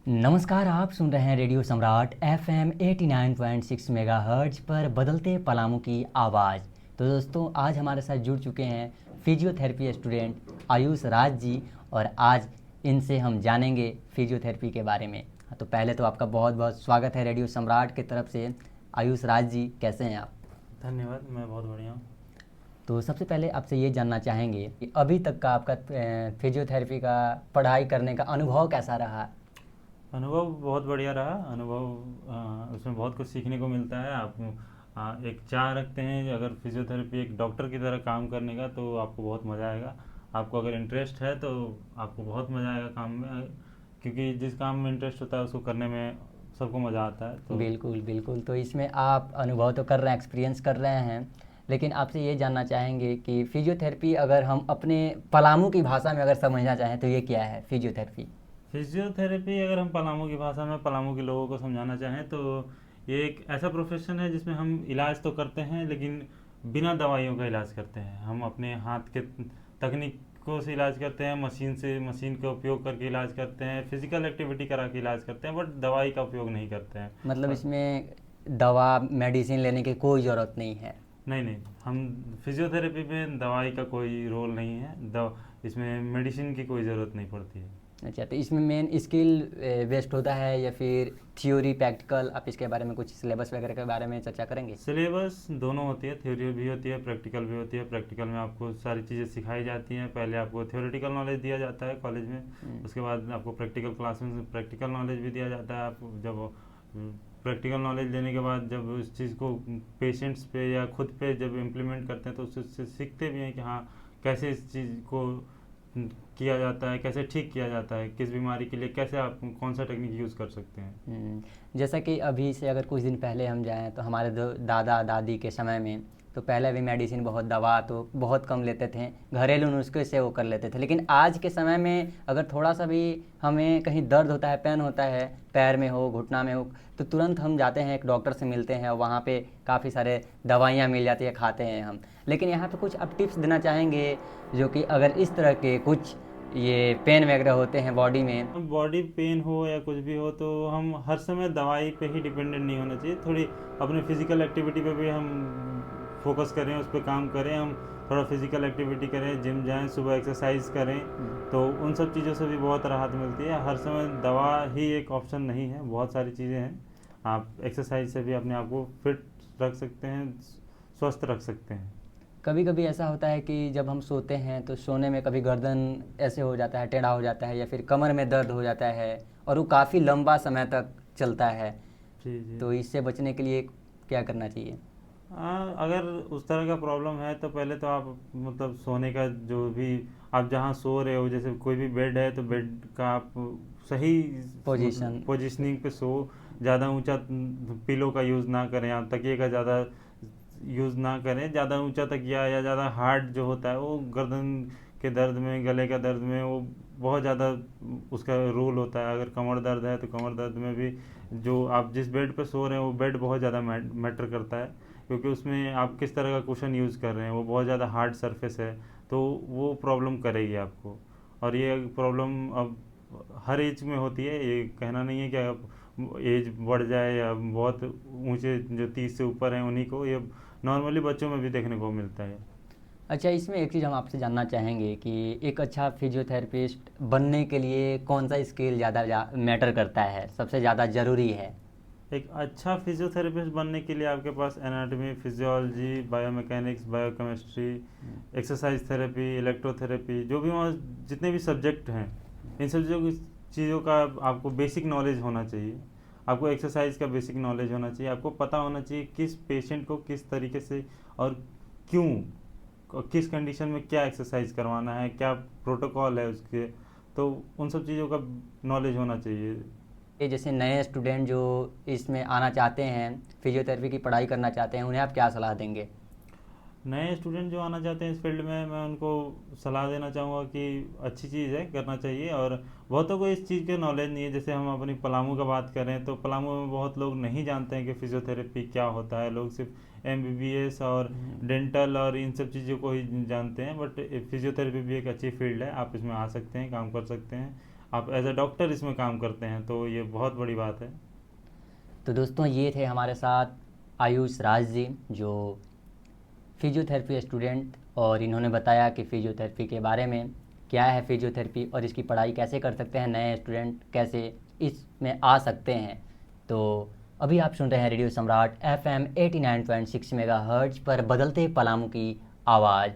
नमस्कार, आप सुन रहे हैं रेडियो सम्राट FM 89.6 मेगाहर्ट्ज पर बदलते पलामू की आवाज़। तो दोस्तों, आज हमारे साथ जुड़ चुके हैं फिजियोथेरेपी स्टूडेंट आयुष राज जी, और आज इनसे हम जानेंगे फिजियोथेरेपी के बारे में। तो पहले तो आपका बहुत बहुत स्वागत है रेडियो सम्राट की तरफ से। आयुष राज जी, कैसे हैं आप? धन्यवाद। मैं बहुत बढ़िया हूँ। तो सबसे पहले आपसे ये जानना चाहेंगे कि अभी तक का आपका फिजियोथेरेपी का पढ़ाई करने का अनुभव कैसा रहा? अनुभव बहुत बढ़िया रहा। उसमें बहुत कुछ सीखने को मिलता है। आप एक चाह रखते हैं अगर फिजियोथेरेपी एक डॉक्टर की तरह काम करने का, तो आपको बहुत मज़ा आएगा। आपको अगर इंटरेस्ट है तो आपको बहुत मज़ा आएगा काम में, क्योंकि जिस काम में इंटरेस्ट होता है उसको करने में सबको मज़ा आता है। तो बिल्कुल बिल्कुल। तो इसमें आप अनुभव तो कर रहे हैं, एक्सपीरियंस कर रहे हैं, लेकिन आपसे ये जानना चाहेंगे कि फिजियोथेरेपी अगर हम अपने पलामू की भाषा में अगर समझना चाहें तो ये क्या है फिजियोथेरेपी? फिजियोथेरेपी अगर हम पलामू की भाषा में पलामू के लोगों को समझाना चाहें तो ये एक ऐसा प्रोफेशन है जिसमें हम इलाज तो करते हैं, लेकिन बिना दवाइयों का इलाज करते हैं। हम अपने हाथ के तकनीकों से इलाज करते हैं, मशीन का उपयोग करके इलाज करते हैं, फिजिकल एक्टिविटी करा के इलाज करते हैं, बट दवाई का उपयोग नहीं करते हैं। मतलब और इसमें दवा मेडिसिन लेने की कोई ज़रूरत नहीं है? नहीं नहीं, हम फिजियोथेरेपी में दवाई का कोई रोल नहीं है। इसमें मेडिसिन की कोई ज़रूरत नहीं पड़ती है। अच्छा, तो इसमें मेन स्किल बेस्ड होता है या फिर थ्योरी प्रैक्टिकल? आप इसके बारे में कुछ सिलेबस वगैरह के बारे में चर्चा करेंगे? सिलेबस दोनों होती है, थ्योरी भी होती है, प्रैक्टिकल भी होती है। प्रैक्टिकल में आपको सारी चीज़ें सिखाई जाती हैं। पहले आपको थ्योरेटिकल नॉलेज दिया जाता है कॉलेज में, उसके बाद आपको प्रैक्टिकल क्लास में प्रैक्टिकल नॉलेज भी दिया जाता है। आप जब प्रैक्टिकल नॉलेज लेने के बाद जब उस चीज़ को पेशेंट्स पे या खुद पे जब इम्प्लीमेंट करते हैं तो उससे सीखते भी हैं कि हाँ, कैसे इस चीज़ को किया जाता है, कैसे ठीक किया जाता है, किस बीमारी के लिए कैसे आप कौन सा टेक्निक यूज़ कर सकते हैं। जैसा कि अभी से अगर कुछ दिन पहले हम जाएं तो हमारे दादा दादी के समय में तो पहले भी मेडिसिन बहुत, दवा तो बहुत कम लेते थे, घरेलू नुस्खे से वो कर लेते थे। लेकिन आज के समय में अगर थोड़ा सा भी हमें कहीं दर्द होता है, पेन होता है, पैर में हो, घुटना में हो, तो तुरंत हम जाते हैं, एक डॉक्टर से मिलते हैं और वहाँ पे काफ़ी सारे दवाइयाँ मिल जाती है, खाते हैं हम। लेकिन यहाँ पे कुछ आप टिप्स देना चाहेंगे जो कि अगर इस तरह के कुछ ये पेन वगैरह होते हैं बॉडी में? बॉडी पेन हो या कुछ भी हो तो हम हर समय दवाई पे ही डिपेंडेंट नहीं होना चाहिए। थोड़ी अपने फिजिकल एक्टिविटी पे भी हम फोकस करें, उस पर काम करें। हम थोड़ा फिजिकल एक्टिविटी करें, जिम जाएं, सुबह एक्सरसाइज करें, तो उन सब चीज़ों से भी बहुत राहत मिलती है। हर समय दवा ही एक ऑप्शन नहीं है, बहुत सारी चीज़ें हैं। आप एक्सरसाइज से भी अपने आप को फिट रख सकते हैं, स्वस्थ रख सकते हैं। कभी कभी ऐसा होता है कि जब हम सोते हैं तो सोने में कभी गर्दन ऐसे हो जाता है, टेढ़ा हो जाता है, या फिर कमर में दर्द हो जाता है और वो काफ़ी लंबा समय तक चलता है। जी जी। तो इससे बचने के लिए क्या करना चाहिए? हाँ, अगर उस तरह का प्रॉब्लम है तो पहले तो आप मतलब सोने का जो भी आप जहाँ सो रहे हो, जैसे कोई भी बेड है तो बेड का आप सही पोजीशन। पोजिशनिंग पे सो। ज़्यादा ऊंचा पिलो का यूज़ ना करें, आप तकिए का ज़्यादा यूज़ ना करें। ज़्यादा ऊंचा तकिया या ज़्यादा हार्ड जो होता है वो गर्दन के दर्द में, गले का दर्द में वो बहुत ज़्यादा उसका रोल होता है। अगर कमर दर्द है तो कमर दर्द में भी जो आप जिस बेड पे सो रहे हैं वो बेड बहुत ज़्यादा मैटर करता है, क्योंकि उसमें आप किस तरह का कुशन यूज़ कर रहे हैं, वो बहुत ज़्यादा हार्ड सरफेस है, तो वो प्रॉब्लम करेगी आपको। और ये प्रॉब्लम अब हर एज में होती है। ये कहना नहीं है कि अब एज बढ़ जाए या बहुत ऊंचे जो 30 से ऊपर हैं उन्हीं को, ये नॉर्मली बच्चों में भी देखने को मिलता है। अच्छा, इसमें एक चीज़ हम आपसे जानना चाहेंगे कि एक अच्छा फिजियोथेरेपिस्ट बनने के लिए कौन सा स्किल ज़्यादा मैटर करता है, सबसे ज़्यादा ज़रूरी है? एक अच्छा फिजियोथेरेपिस्ट बनने के लिए आपके पास anatomy, physiology, biomechanics, biochemistry, exercise therapy, electrotherapy, जो भी वहाँ जितने भी सब्जेक्ट हैं, इन सब चीज़ों का आपको बेसिक नॉलेज होना चाहिए। आपको एक्सरसाइज का बेसिक नॉलेज होना चाहिए। आपको पता होना चाहिए किस पेशेंट को किस तरीके से और क्यों और किस कंडीशन में क्या एक्सरसाइज करवाना है, क्या प्रोटोकॉल है उसके, तो उन सब चीज़ों का नॉलेज होना चाहिए। ये जैसे नए स्टूडेंट जो इसमें आना चाहते हैं, फिजियोथेरेपी की पढ़ाई करना चाहते हैं, उन्हें आप क्या सलाह देंगे? नए स्टूडेंट जो आना चाहते हैं इस फील्ड में, मैं उनको सलाह देना चाहूँगा कि अच्छी चीज़ है, करना चाहिए। और बहुतों को इस चीज़ के नॉलेज नहीं है। जैसे हम अपनी पलामू का बात करें तो पलामू में बहुत लोग नहीं जानते हैं कि फिजियोथेरेपी क्या होता है। लोग सिर्फ एमबीबीएस और डेंटल और इन सब चीज़ों को ही जानते हैं, बट फिजियोथेरेपी भी एक अच्छी फील्ड है। आप इसमें आ सकते हैं, काम कर सकते हैं। आप एज अ डॉक्टर इसमें काम करते हैं, तो ये बहुत बड़ी बात है। तो दोस्तों ये थे हमारे साथ आयुष राज जी, जो फिजियोथेरेपी स्टूडेंट, और इन्होंने बताया कि फ़िजियोथेरेपी के बारे में क्या है फ़िजियोथेरेपी और इसकी पढ़ाई कैसे कर सकते हैं नए स्टूडेंट, कैसे इसमें आ सकते हैं। तो अभी आप सुन रहे हैं रेडियो सम्राट FM 89.6 मेगाहर्ट्ज़ पर बदलते पलामू की आवाज़।